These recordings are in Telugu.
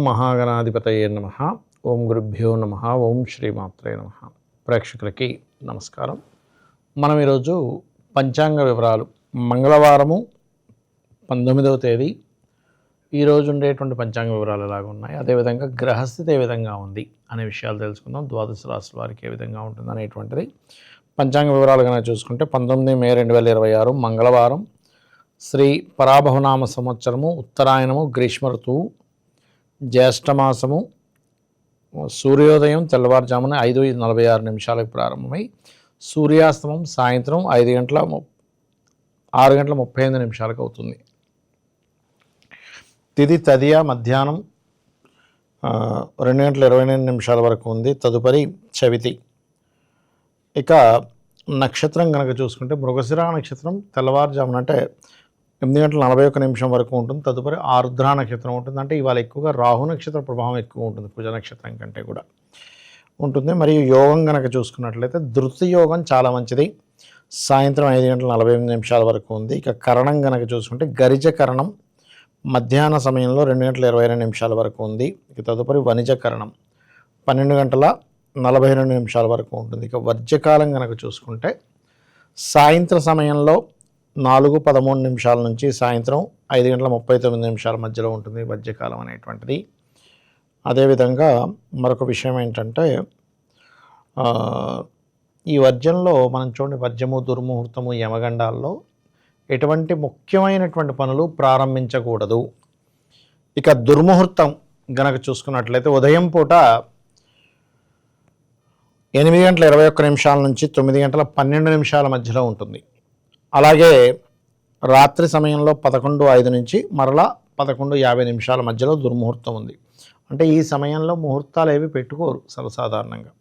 మహాగణాధిపతయే నమః. ఓం గురుభ్యో నమః. ఓం శ్రీమాత్రే నమః. ప్రేక్షకులకి నమస్కారం. మనం ఈరోజు పంచాంగ వివరాలు మంగళవారము 19వ తేదీ ఈరోజు ఉండేటువంటి పంచాంగ వివరాలు ఎలాగ ఉన్నాయి, అదేవిధంగా గ్రహస్థితి ఏ విధంగా ఉంది అనే విషయాలు తెలుసుకుందాం. ద్వాదశ రాశుల వారికి ఏ విధంగా ఉంటుంది అనేటువంటిది పంచాంగ వివరాలు కనుక చూసుకుంటే 19 మే 2026 మంగళవారం, శ్రీ పరాభవనామ సంవత్సరము, ఉత్తరాయణము, గ్రీష్మ ఋతువు, జ్యేష్ఠమాసము, సూర్యోదయం తెల్లవారుజామున 5:46 ప్రారంభమై సూర్యాస్తమం సాయంత్రం 6 గంటల 35 అవుతుంది. తిథి తదియ మధ్యాహ్నం 2:29 వరకు ఉంది. తదుపరి చవితి. ఇక నక్షత్రం కనుక చూసుకుంటే మృగశిర నక్షత్రం తెల్లవారుజామున అంటే 8:41 వరకు ఉంటుంది. తదుపరి ఆరుద్ర నక్షత్రం ఉంటుంది. అంటే ఇవాళ ఎక్కువగా రాహు నక్షత్ర ప్రభావం ఎక్కువ ఉంటుంది, కుజ నక్షత్రం కంటే కూడా ఉంటుంది. మరియు యోగం కనుక చూసుకున్నట్లయితే ధృతి యోగం చాలా మంచిది, సాయంత్రం 5:48 వరకు ఉంది. ఇక కరణం కనుక చూసుకుంటే గరిజ కరణం మధ్యాహ్న సమయంలో 2:22 వరకు ఉంది. ఇక తదుపరి వణిజ కరణం 12:42 వరకు ఉంటుంది. ఇక వర్జ్యకాలం కనుక చూసుకుంటే సాయంత్రం సమయంలో 4:13 నుంచి సాయంత్రం 5:39 మధ్యలో ఉంటుంది వర్జ్యకాలం అనేటువంటిది. అదేవిధంగా మరొక విషయం ఏంటంటే ఈ వర్జ్యంలో మనం చూడండి, వర్జ్యము, దుర్ముహూర్తము, యమగండాల్లో ఎటువంటి ముఖ్యమైనటువంటి పనులు ప్రారంభించకూడదు. ఇక దుర్ముహూర్తం గనక చూసుకున్నట్లయితే ఉదయం పూట 8:21 నుంచి 9:12 మధ్యలో ఉంటుంది. అలాగే రాత్రి సమయంలో 11:05 నుంచి మరలా 11:50 మధ్యలో దుర్ముహూర్తం ఉంది. అంటే ఈ సమయంలో ముహూర్తాలు ఏవి పెట్టుకోరు సర్వసాధారణంగా.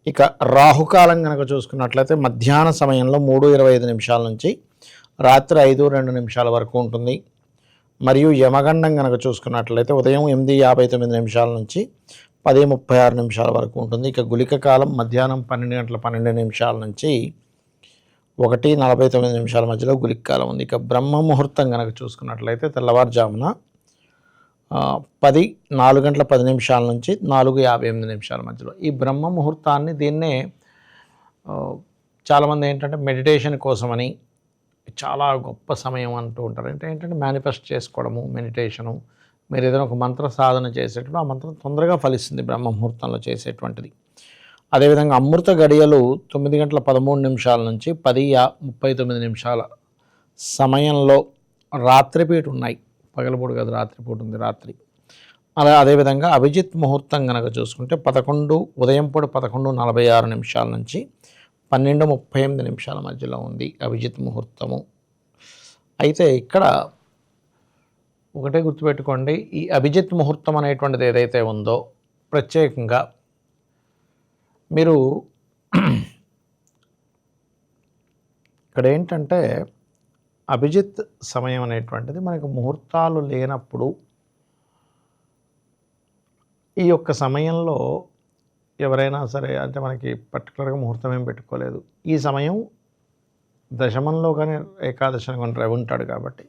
ఇక రాహుకాలం కనుక చూసుకున్నట్లయితే మధ్యాహ్న సమయంలో 3:25 నుంచి రాత్రి 5:02 వరకు ఉంటుంది. మరియు యమగండం కనుక చూసుకున్నట్లయితే ఉదయం 8:59 నుంచి 10:36 వరకు ఉంటుంది. ఇక గుళిక కాలం మధ్యాహ్నం 12:12 నుంచి 1:49 మధ్యలో గుళిక కాలం ఉంది. ఇక బ్రహ్మ ముహూర్తం కనుక చూసుకున్నట్లయితే తెల్లవారుజామున 4:10 నుంచి 4:58 మధ్యలో. ఈ బ్రహ్మ ముహూర్తాన్ని దీన్నే చాలామంది ఏంటంటే మెడిటేషన్ కోసమని చాలా గొప్ప సమయం అంటూ ఉంటారు. అంటే ఏంటంటే మేనిఫెస్ట్ చేసుకోవడము, మెడిటేషను, మీరు ఏదైనా ఒక మంత్ర సాధన చేసేటప్పుడు ఆ మంత్రం తొందరగా ఫలిస్తుంది బ్రహ్మ ముహూర్తంలో చేసేటువంటిది. అదేవిధంగా అమృత గడియలు 9:13 నుంచి 10:39 సమయంలో రాత్రిపూట ఉన్నాయి. పగలపూట కాదు, రాత్రిపూట ఉంది, రాత్రి. అదేవిధంగా అభిజిత్ ముహూర్తం కనుక చూసుకుంటే ఉదయం పూట 11:46 నుంచి 12:38 మధ్యలో ఉంది అభిజిత్ ముహూర్తము. అయితే ఇక్కడ ఒకటే గుర్తుపెట్టుకోండి, ఈ అభిజిత్ ముహూర్తం అనేటువంటిది ఏదైతే ఉందో ప్రత్యేకంగా మీరు ఇక్కడ ఏంటంటే అభిజిత్ సమయం అనేటువంటిది మనకు ముహూర్తాలు లేనప్పుడు ఈ యొక్క సమయంలో ఎవరైనా సరే, అంటే మనకి పర్టికులర్గా ముహూర్తం ఏం పెట్టుకోలేదు, ఈ సమయం దశమంలో కానీ ఏకాదశిని కానీ రవి ఉంటాడు కాబట్టి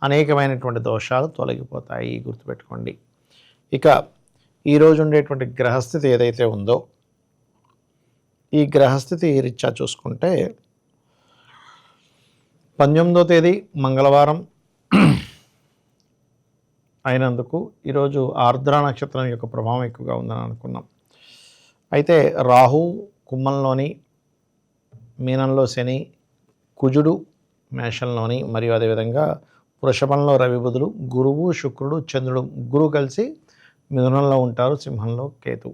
అనేకమైనటువంటి దోషాలు తొలగిపోతాయి, గుర్తుపెట్టుకోండి. ఇక ఈరోజు ఉండేటువంటి గ్రహస్థితి ఏదైతే ఉందో ఈ గ్రహస్థితి రీత్యా చూసుకుంటే 19వ తేదీ మంగళవారం అయినందుకు ఈరోజు ఆర్ద్ర నక్షత్రం యొక్క ప్రభావం ఎక్కువగా ఉందని అనుకున్నాం. అయితే రాహు కుంభంలోని, మీనంలో శని, కుజుడు మేషంలోని, మరియు అదేవిధంగా వృషభంలో రవి, బుధుడు, గురువు, శుక్రుడు, చంద్రుడు ముగ్గురు కలిసి మిథునంలో ఉంటారు, సింహంలో కేతు.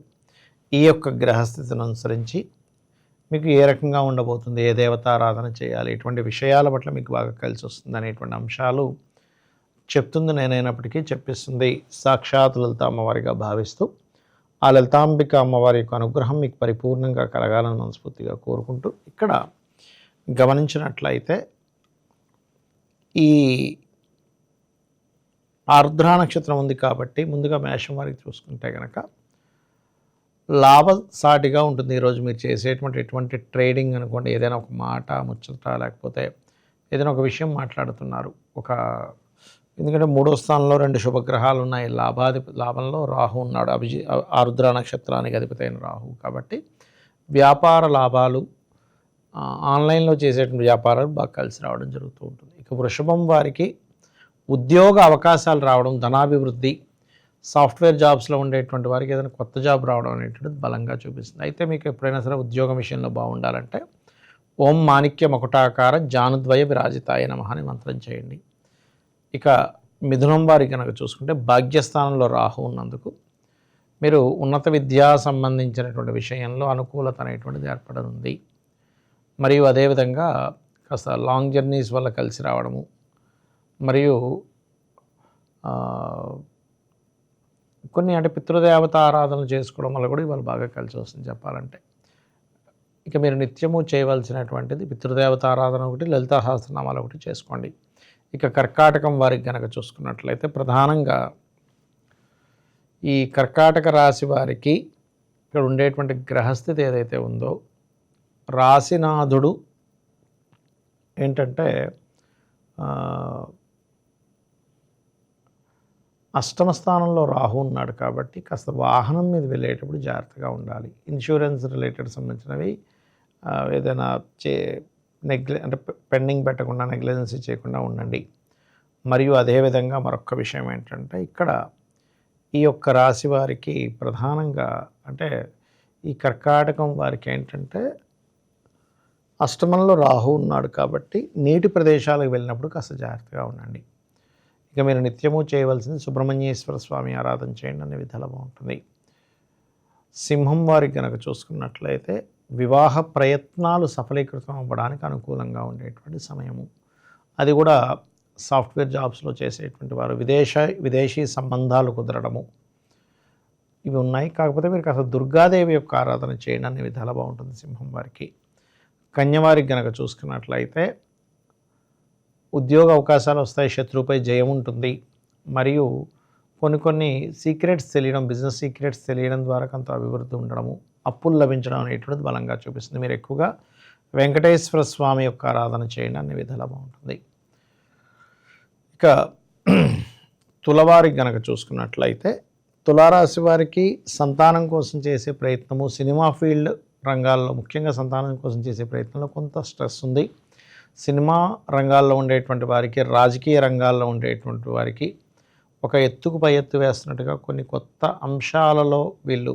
ఈ యొక్క గ్రహస్థితిని అనుసరించి మీకు ఏ రకంగా ఉండబోతుంది, ఏ దేవతారాధన చేయాలి, ఇటువంటి విషయాల పట్ల మీకు బాగా కలిసి వస్తుంది అనేటువంటి అంశాలు చెప్తుంది నేనైనప్పటికీ చెప్పిస్తుంది సాక్షాత్ లలిత అమ్మవారిగా భావిస్తూ ఆ లలితాంబిక అమ్మవారి యొక్క అనుగ్రహం మీకు పరిపూర్ణంగా కలగాలని మనస్ఫూర్తిగా కోరుకుంటూ, ఇక్కడ గమనించినట్లయితే ఈ ఆర్ద్ర నక్షత్రం ఉంది కాబట్టి ముందుగా మేషం వారికి చూసుకుంటే కనుక లాభసాటిగా ఉంటుంది. ఈరోజు మీరు చేసేటువంటి ట్రేడింగ్ అనుకోండి, ఏదైనా ఒక మాట ముచ్చట, లేకపోతే ఏదైనా ఒక విషయం మాట్లాడుతున్నారు, ఒక ఎందుకంటే 3వ స్థానంలో 2 శుభగ్రహాలు ఉన్నాయి. లాభంలో రాహు ఉన్నాడు. ఆరుద్ర నక్షత్రానికి అధిపతి అయిన రాహు. కాబట్టి వ్యాపార లాభాలు, ఆన్లైన్లో చేసేటువంటి వ్యాపారాలు బాగా కలిసి రావడం జరుగుతూ ఉంటుంది. ఇక వృషభం వారికి ఉద్యోగ అవకాశాలు రావడం, ధనాభివృద్ధి, సాఫ్ట్వేర్ జాబ్స్లో ఉండేటువంటి వారికి ఏదైనా కొత్త జాబ్ రావడం అనేటువంటిది బలంగా చూపిస్తుంది. అయితే మీకు ఎప్పుడైనా సరే ఉద్యోగం విషయంలో బాగుండాలంటే ఓం మాణిక్య మకుటాకార జానుద్వయ విరాజితాయ నమః అని మంత్రం చేయండి. ఇక మిథునం వారి కనుక చూసుకుంటే భాగ్యస్థానంలో రాహు ఉన్నందుకు మీరు ఉన్నత విద్యా సంబంధించినటువంటి విషయంలో అనుకూలత అనేటువంటిది ఏర్పడనుంది. మరియు అదేవిధంగా కాస్త లాంగ్ జర్నీస్ వల్ల కలిసి రావడము, మరియు కొన్ని అంటే పితృదేవత ఆరాధనలు చేసుకోవడం వల్ల కూడా ఇవాళ బాగా కలిసి వస్తుంది చెప్పాలంటే. ఇక మీరు నిత్యము చేయవలసినటువంటిది పితృదేవత ఆరాధన ఒకటి, లలితా సహస్రనామాలు ఒకటి చేసుకోండి. ఇక కర్కాటకం వారికి కనుక చూసుకున్నట్లయితే ప్రధానంగా ఈ కర్కాటక రాశి వారికి ఇక్కడ ఉండేటువంటి గ్రహస్థితి ఏదైతే ఉందో, రాశినాథుడు ఏంటంటే అష్టమ స్థానంలో రాహు ఉన్నాడు. కాబట్టి కాస్త వాహనం మీద వెళ్ళేటప్పుడు జాగ్రత్తగా ఉండాలి. ఇన్సూరెన్స్ రిలేటెడ్ సంబంధించినవి ఏదైనా అంటే పెండింగ్ పెట్టకుండా, నెగ్లిజెన్సీ చేయకుండా ఉండండి. మరియు అదేవిధంగా మరొక విషయం ఏంటంటే ఇక్కడ ఈ యొక్క రాశి వారికి ప్రధానంగా అంటే ఈ కర్కాటకం వారికి ఏంటంటే అష్టమంలో రాహు ఉన్నాడు. కాబట్టి నీటి ప్రదేశాలకు వెళ్ళినప్పుడు కాస్త జాగ్రత్తగా ఉండండి. ఇక మీరు నిత్యము చేయవలసింది సుబ్రహ్మణ్యేశ్వర స్వామి ఆరాధన చేయండి, అనే విధాలు బాగుంటుంది. సింహం వారికి కనుక చూసుకున్నట్లయితే వివాహ ప్రయత్నాలు సఫలీకృతం అవ్వడానికి అనుకూలంగా ఉండేటువంటి సమయము. అది కూడా సాఫ్ట్వేర్ జాబ్స్లో చేసేటువంటి వారు, విదేశీ సంబంధాలు కుదరడము ఇవి ఉన్నాయి. కాకపోతే మీరు కాస్త దుర్గాదేవి యొక్క ఆరాధన చేయండి, అనే విధాలు బాగుంటుంది సింహం వారికి. కన్యవారికి కనుక చూసుకున్నట్లయితే ఉద్యోగ అవకాశాలు వస్తాయి, శత్రువుపై జయం ఉంటుంది. మరియు కొన్ని సీక్రెట్స్ తెలియడం, బిజినెస్ సీక్రెట్స్ తెలియడం ద్వారా కొంత అభివృద్ధి ఉండడము, అప్పులు లభించడం అనేటువంటిది బలంగా చూపిస్తుంది. మీరు ఎక్కువగా వెంకటేశ్వర స్వామి యొక్క ఆరాధన చేయండి, అనే విధాలు బాగుంటుంది. ఇక తులవారికి కనుక చూసుకున్నట్లయితే తులారాశి వారికి సంతానం కోసం చేసే ప్రయత్నము, సినిమా ఫీల్డ్ రంగాల్లో ముఖ్యంగా సంతానం కోసం చేసే ప్రయత్నంలో కొంత స్ట్రెస్ ఉంది. సినిమా రంగాల్లో ఉండేటువంటి వారికి, రాజకీయ రంగాల్లో ఉండేటువంటి వారికి ఒక ఎత్తుకు పై ఎత్తు వేస్తున్నట్టుగా కొన్ని కొత్త అంశాలలో వీళ్ళు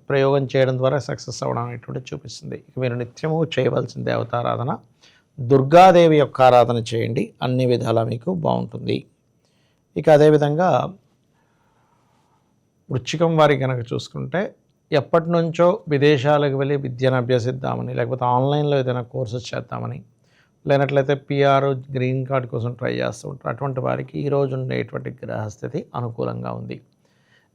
ప్రయోగం చేయడం ద్వారా సక్సెస్ అవ్వడం అనేటువంటి చూపిస్తుంది. ఇక మీరు నిత్యము చేయవలసిన దేవతారాధన దుర్గాదేవి యొక్క ఆరాధన చేయండి, అన్ని విధాలా మీకు బాగుంటుంది. ఇక అదేవిధంగా వృశ్చికం వారికి కనుక చూసుకుంటే ఎప్పటి నుంచో విదేశాలకు వెళ్ళి విద్యను అభ్యసిద్దామని, లేకపోతే ఆన్లైన్లో ఏదైనా కోర్సెస్ చేద్దామని, లేనట్లయితే పిఆర్ గ్రీన్ కార్డ్ కోసం ట్రై చేస్తూ ఉంటారు. అటువంటి వారికి ఈరోజు ఉండేటువంటి గ్రహస్థితి అనుకూలంగా ఉంది.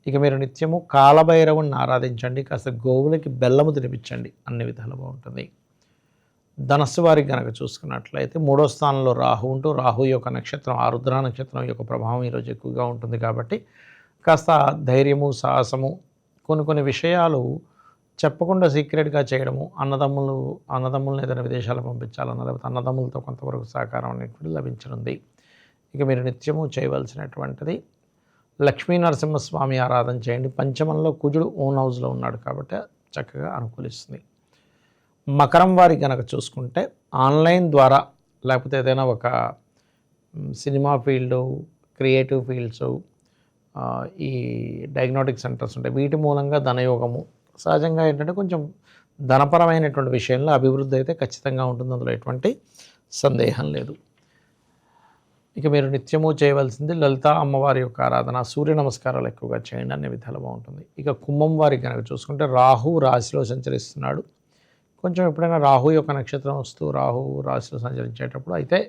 ఇక మీరు నిత్యము కాలభైరవుని ఆరాధించండి, కాస్త గోవులకి బెల్లము తినిపించండి, అన్ని విధాలు బాగుంటుంది. ధనస్సు వారికి కనుక చూసుకున్నట్లయితే 3వ స్థానంలో రాహు ఉంటూ, రాహు యొక్క నక్షత్రం ఆరుద్ర నక్షత్రం యొక్క ప్రభావం ఈరోజు ఎక్కువగా ఉంటుంది. కాబట్టి కాస్త ధైర్యము, సాహసము, కొన్ని విషయాలు చెప్పకుండా సీక్రెట్గా చేయడము, అన్నదమ్ములను ఏదైనా విదేశాలకు పంపించాలన్నా, లేకపోతే అన్నదమ్ములతో కొంతవరకు సహకారం అనేటువంటి లభించనుంది. ఇక మీరు నిత్యము చేయవలసినటువంటిది లక్ష్మీ నరసింహస్వామి ఆరాధన చేయండి. పంచమంలో కుజుడు ఓన్ హౌస్లో ఉన్నాడు కాబట్టి చక్కగా అనుకూలిస్తుంది. మకరం వారికి కనుక చూసుకుంటే ఆన్లైన్ ద్వారా, లేకపోతే ఏదైనా ఒక సినిమా ఫీల్డు, క్రియేటివ్ ఫీల్డ్స్, ఈ డయాగ్నోటిక్ సెంటర్స్ ఉంటాయి, వీటి మూలంగా ధనయోగము సహజంగా ఏంటంటే కొంచెం ధనపరమైనటువంటి విషయంలో అభివృద్ధి అయితే ఖచ్చితంగా ఉంటుంది, అందులో ఎటువంటి సందేహం లేదు. ఇక మీరు నిత్యము చేయవలసింది లలితా అమ్మవారి యొక్క ఆరాధన, సూర్య నమస్కారాలు ఎక్కువగా చేయండి, అనే విధాలు బాగుంటుంది. ఇక కుంభం వారికి కనుక చూసుకుంటే రాహు రాశిలో సంచరిస్తున్నాడు. కొంచెం ఎప్పుడైనా రాహు యొక్క నక్షత్రం వస్తూ రాహు రాశిలో సంచరించేటప్పుడు అయితే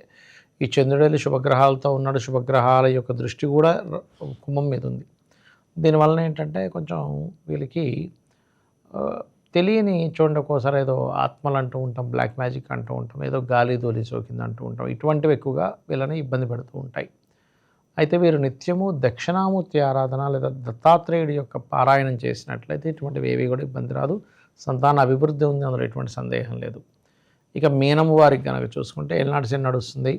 ఈ చంద్రుడు శుభగ్రహాలతో ఉన్నాడు, శుభగ్రహాల యొక్క దృష్టి కూడా కుంభం మీద ఉంది. దీనివల్ల ఏంటంటే కొంచెం వీళ్ళకి తెలియని చూడండి, ఒక్కోసారి ఏదో ఆత్మలు అంటూ ఉంటాం, బ్లాక్ మ్యాజిక్ అంటూ ఉంటాం, ఏదో గాలి ధూళి సోకింది అంటూ ఉంటాం, ఇటువంటివి ఎక్కువగా వీళ్ళని ఇబ్బంది పెడుతూ ఉంటాయి. అయితే వీరు నిత్యము దక్షిణామూర్తి ఆరాధన లేదా దత్తాత్రేయుడి యొక్క పారాయణం చేసినట్లయితే ఇటువంటివి ఏవి కూడా ఇబ్బంది రాదు, సంతాన అభివృద్ధి ఉంది, అందులో ఎటువంటి సందేహం లేదు. ఇక మీనము వారికి కనుక చూసుకుంటే ఏలినాటి శని నడుస్తుంది.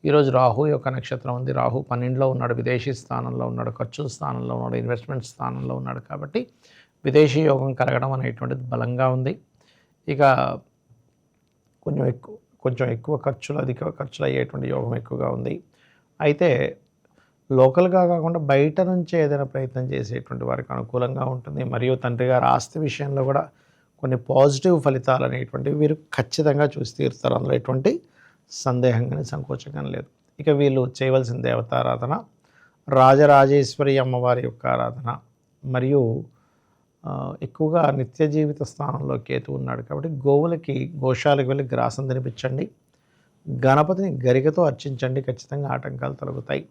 ఈరోజు రాహు యొక్క నక్షత్రం ఉంది. రాహు 12లో ఉన్నాడు, విదేశీ స్థానంలో ఉన్నాడు, ఖర్చుల స్థానంలో ఉన్నాడు, ఇన్వెస్ట్మెంట్ స్థానంలో ఉన్నాడు. కాబట్టి విదేశీ యోగం కలగడం అనేటువంటిది బలంగా ఉంది. ఇక కొంచెం ఎక్కువ అధిక ఖర్చులు అయ్యేటువంటి యోగం ఎక్కువగా ఉంది. అయితే లోకల్గా కాకుండా బయట నుంచి ఏదైనా ప్రయత్నం చేసేటువంటి వారికి అనుకూలంగా ఉంటుంది. మరియు తండ్రి గారి ఆస్తి విషయంలో కూడా కొన్ని పాజిటివ్ ఫలితాలు అనేటువంటివి వీరు ఖచ్చితంగా చూసి తీరుతారు. అందులో ఎటువంటి సందేహం కానీ సంకోచం కానీ లేదు. ఇక వీళ్ళు చేయవలసిన దేవతారాధన రాజరాజేశ్వరి అమ్మవారి యొక్క ఆరాధన, మరియు ఎక్కువగా నిత్య జీవిత స్థానంలో కేతు ఉన్నాడు కాబట్టి గోవులకి గోశాలకు వెళ్ళి గ్రాసం తినిపించండి. గణపతిని గరికతో అర్చించండి, ఖచ్చితంగా ఆటంకాలు తొలగుతాయి.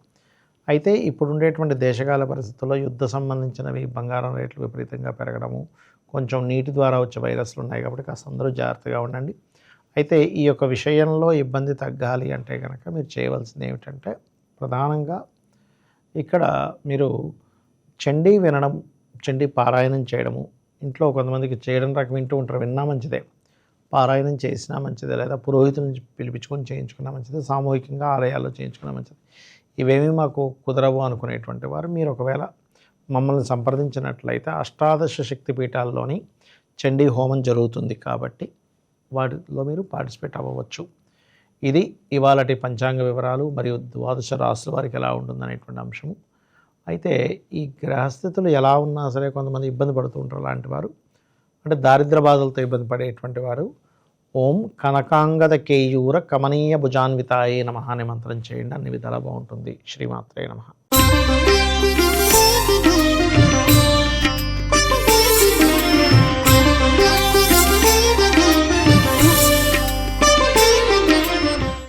అయితే ఇప్పుడు ఉండేటువంటి దేశకాల పరిస్థితుల్లో యుద్ధ సంబంధించినవి, బంగారం రేట్లు విపరీతంగా పెరగడము, కొంచెం నీటి ద్వారా వచ్చే వైరస్లు ఉన్నాయి కాబట్టి కాస్త అందరూ జాగ్రత్తగా ఉండండి. అయితే ఈ యొక్క విషయంలో ఇబ్బంది తగ్గాలి అంటే కనుక మీరు చేయవలసింది ఏమిటంటే, ప్రధానంగా ఇక్కడ మీరు చండీ వినడం, చండీ పారాయణం చేయడము, ఇంట్లో కొంతమందికి చేయడం రాక వింటూ ఉంటారు, విన్నా మంచిదే, పారాయణం చేసినా మంచిదే, లేదా పురోహితులను పిలిపించుకొని చేయించుకున్నా మంచిదే, సామూహికంగా ఆలయాల్లో చేయించుకున్నా మంచిది. ఇవేమీ మాకు కుదరవు అనుకునేటువంటి వారు మీరు ఒకవేళ మమ్మల్ని సంప్రదించినట్లయితే అష్టాదశ శక్తి పీఠాల్లోని చండీ హోమం జరుగుతుంది కాబట్టి వాటిలో మీరు పార్టిసిపేట్ అవ్వవచ్చు. ఇది ఇవాళటి పంచాంగ వివరాలు మరియు ద్వాదశ రాశుల వారికి ఎలా ఉంటుందనేటువంటి అంశము. అయితే ఈ గ్రహస్థితులు ఎలా ఉన్నా సరే కొంతమంది ఇబ్బంది పడుతూ ఉంటారు. అలాంటి వారు, అంటే దారిద్ర బాధలతో ఇబ్బంది పడేటువంటి వారు ఓం కనకాంగద కేయూర కమనీయ భుజాన్వితాయే నమః అనే మంత్రం చేయండి, అన్ని విధాలా బాగుంటుంది. శ్రీమాత్రే నమః.